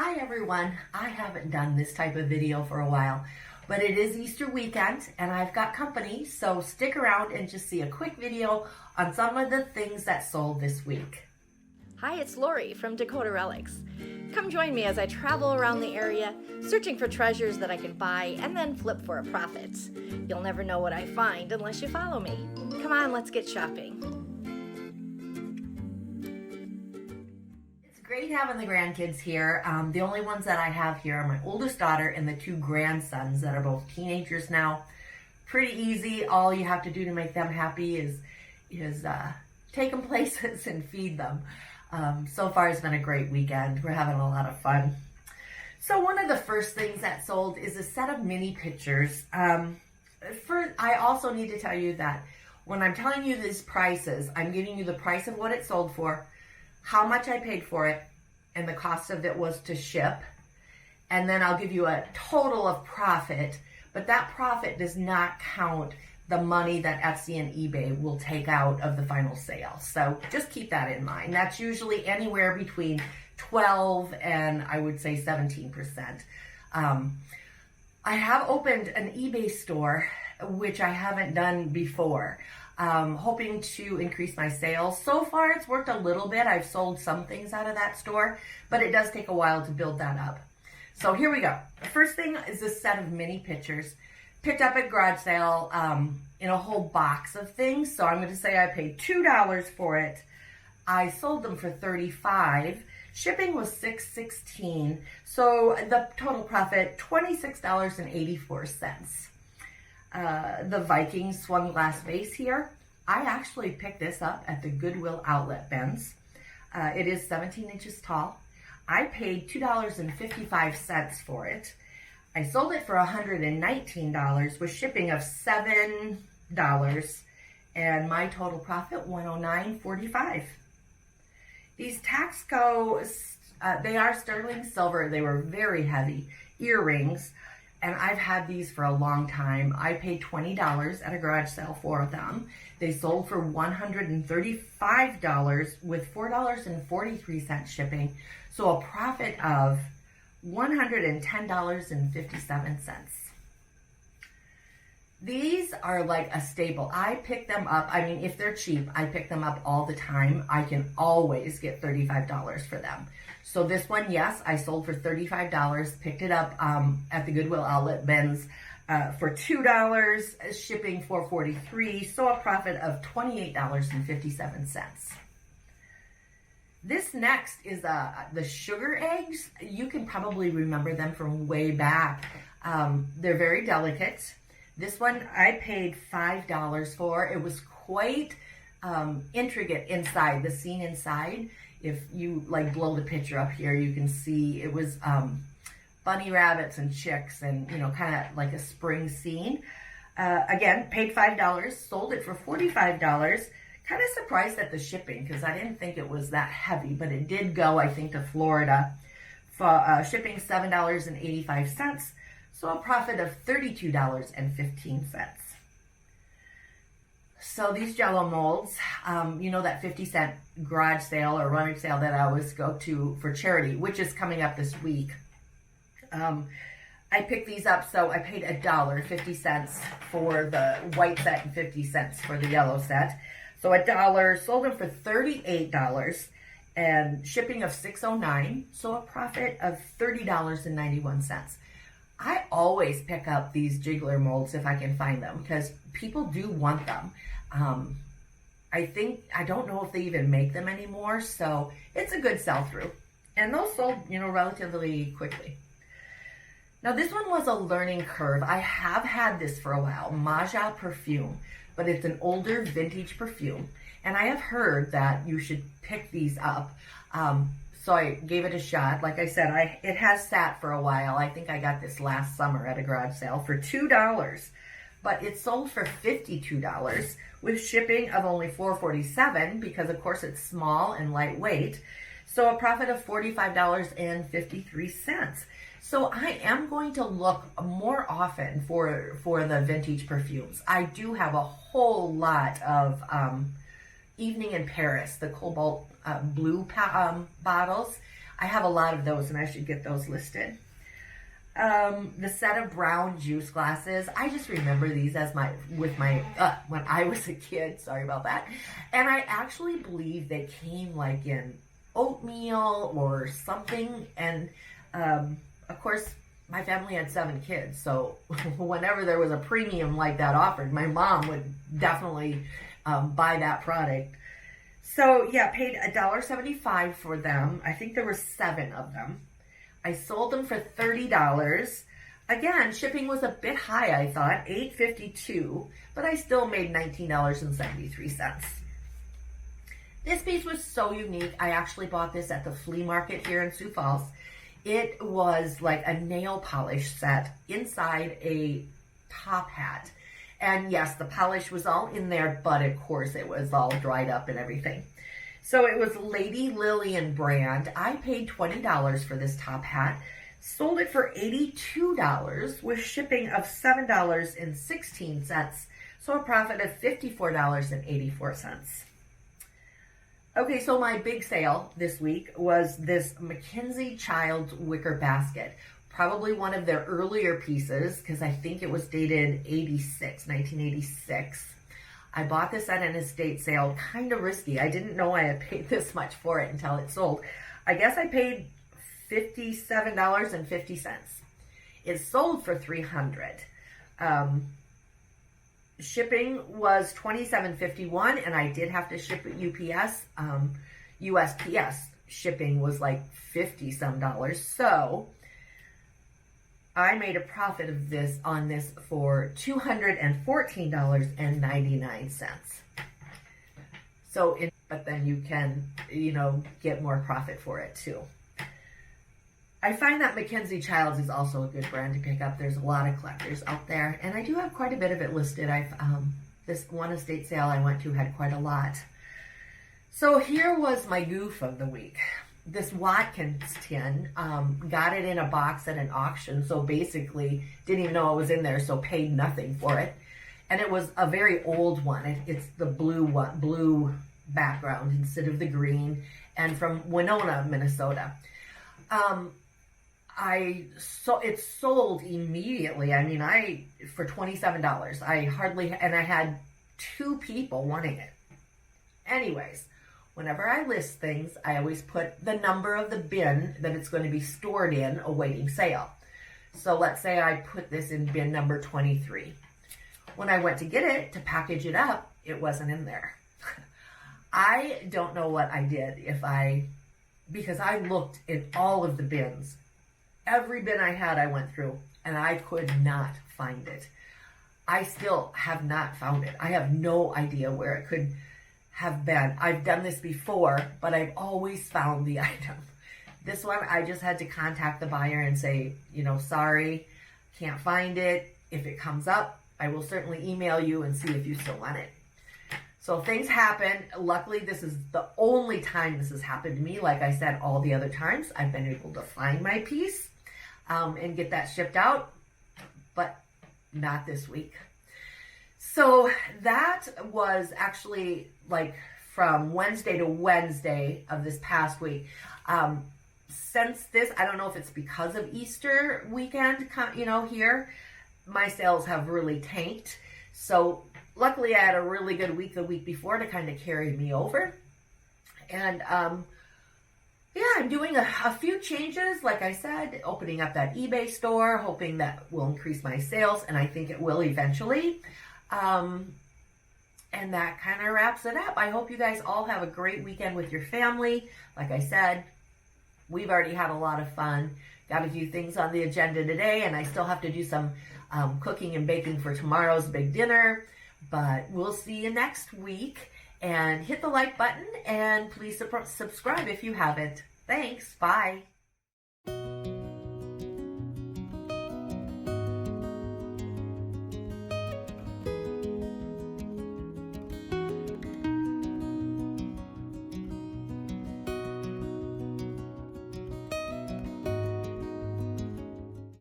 Hi everyone, I haven't done this type of video for a while, but it is Easter weekend and I've got company, so stick around and just see a quick video on some of the things that sold this week. Hi, it's Lori from Dakota Relics. Come join me as I travel around the area, searching for treasures that I can buy and then flip for a profit. You'll never know what I find unless you follow me. Come on, let's get shopping. Great having the grandkids here. The only ones that I have here are my oldest daughter and the two grandsons that are both teenagers now. Pretty easy. All you have to do to make them happy is take them places and feed them. So far it's been a great weekend. We're having a lot of fun. So one of the first things that sold is a set of mini pictures. I also need to tell you that when I'm telling you these prices, I'm giving you the price of what it sold for, how much I paid for it, and the cost of it was to ship. And then I'll give you a total of profit, but that profit does not count the money that Etsy and eBay will take out of the final sale. So just keep that in mind. That's usually anywhere between 12 and I would say 17%. I have opened an eBay store, which I haven't done before. Hoping to increase my sales. So far it's worked a little bit. I've sold some things out of that store, but it does take a while to build that up. So here we go. The first thing is this set of mini pictures. Picked up at garage sale in a whole box of things. So I'm going to say I paid $2 for it. I sold them for $35. Shipping was $6.16. So the total profit, $26.84. The Viking swung glass vase here. I actually picked this up at the Goodwill outlet bins. It is 17 inches tall. I paid $2.55 for it. I sold it for $119 with shipping of $7, and my total profit $109.45. These Taxco, they are sterling silver. They were very heavy earrings. And I've had these for a long time. I paid $20 at a garage sale for them. They sold for $135 with $4.43 shipping. So a profit of $110.57. These are like a staple. I pick them up. I mean, if they're cheap, I pick them up all the time. I can always get $35 for them. So this one, yes, I sold for $35, picked it up at the Goodwill outlet bins for $2, shipping $4.43, so a profit of $28.57. This next is the sugar eggs. You can probably remember them from way back. They're very delicate. This one I paid $5 for. It was quite intricate inside, the scene inside. If you like blow the picture up here, you can see it was bunny rabbits and chicks and, kind of like a spring scene. Again, paid $5, sold it for $45. Kind of surprised at the shipping because I didn't think it was that heavy, but it did go, I think, to Florida. For shipping $7.85, so a profit of $32.15. So these Jello molds, that 50-cent garage sale or rummage sale that I always go to for charity, which is coming up this week. I picked these up, so I paid $1.50 for the white set and 50 cents for the yellow set. So $1, sold them for $38 and shipping of $6.09, so a profit of $30.91. I always pick up these jiggler molds if I can find them because people do want them. I don't know if they even make them anymore, so it's a good sell-through. And those sold, relatively quickly. Now this one was a learning curve. I have had this for a while, Maja perfume, but it's an older vintage perfume. And I have heard that you should pick these up. So I gave it a shot. Like I said, it has sat for a while. I think I got this last summer at a garage sale for $2, but it sold for $52 with shipping of only $4.47 because of course it's small and lightweight. So a profit of $45.53. So I am going to look more often for the vintage perfumes. I do have a whole lot of Evening in Paris, the cobalt blue bottles. I have a lot of those and I should get those listed. The set of brown juice glasses, I just remember these as when I was a kid, sorry about that. And I actually believe they came like in oatmeal or something. And, of course, my family had 7 kids. So whenever there was a premium like that offered, my mom would definitely, buy that product. So yeah, paid $1.75 for them. I think there were 7 of them. I sold them for $30. Again, shipping was a bit high, I thought, $8.52, but I still made $19.73. This piece was so unique. I actually bought this at the flea market here in Sioux Falls. It was like a nail polish set inside a top hat. And yes, the polish was all in there, but of course it was all dried up and everything. So it was Lady Lillian brand. I paid $20 for this top hat. Sold it for $82 with shipping of $7.16. So a profit of $54.84. Okay, so my big sale this week was this Mackenzie Childs wicker basket. Probably one of their earlier pieces because I think it was dated 1986. I bought this at an estate sale, kind of risky. I didn't know I had paid this much for it until it sold. I guess I paid $57.50. It sold for $300. Shipping was $27.51, and I did have to ship it UPS. USPS shipping was like $50 some. So I made a profit of this on this for $214.99. So, but then you can, get more profit for it too. I find that Mackenzie Childs is also a good brand to pick up. There's a lot of collectors out there, and I do have quite a bit of it listed. This one estate sale I went to had quite a lot. So here was my goof of the week. This Watkins tin, got it in a box at an auction, so basically didn't even know it was in there, so paid nothing for it. And it was a very old one. It's the blue background instead of the green, and from Winona, Minnesota. It sold immediately. I mean, for $27. And I had 2 people wanting it. Anyways, whenever I list things, I always put the number of the bin that it's going to be stored in awaiting sale. So let's say I put this in bin number 23. When I went to get it, to package it up, it wasn't in there. I don't know what I did because I looked in all of the bins. Every bin I had, I went through, and I could not find it. I still have not found it. I have no idea where it could have been. I've done this before, but I've always found the item. This one, I just had to contact the buyer and say, sorry, can't find it. If it comes up, I will certainly email you and see if you still want it. So things happen. Luckily, this is the only time this has happened to me. Like I said, all the other times I've been able to find my piece and get that shipped out, but not this week. So that was actually like from Wednesday to Wednesday of this past week. Since this, I don't know if it's because of Easter weekend, here, my sales have really tanked. So luckily I had a really good week the week before to kind of carry me over. And I'm doing a few changes. Like I said, opening up that eBay store, hoping that will increase my sales, and I think it will eventually. And that kind of wraps it up. I hope you guys all have a great weekend with your family. Like I said, we've already had a lot of fun. Got a few things on the agenda today, and I still have to do some cooking and baking for tomorrow's big dinner. But we'll see you next week. And hit the like button, and please subscribe if you haven't. Thanks. Bye.